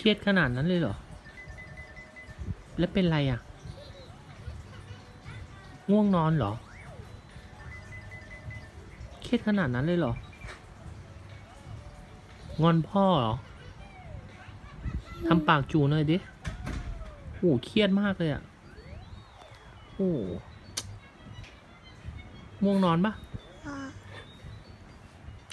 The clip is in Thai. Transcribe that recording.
รียดขนาดนั้นเลยเหรอ แล้วเป็นไรอ่ะ ง่วงนอนเหรอ เครียดขนาดนั้นเลยเหรอ งอนพ่อเหรอ ทำปากจูหน่อยดิโอ้เครียดมากเลยอ่ะ โอ้ง่วงนอนปะ พ่อ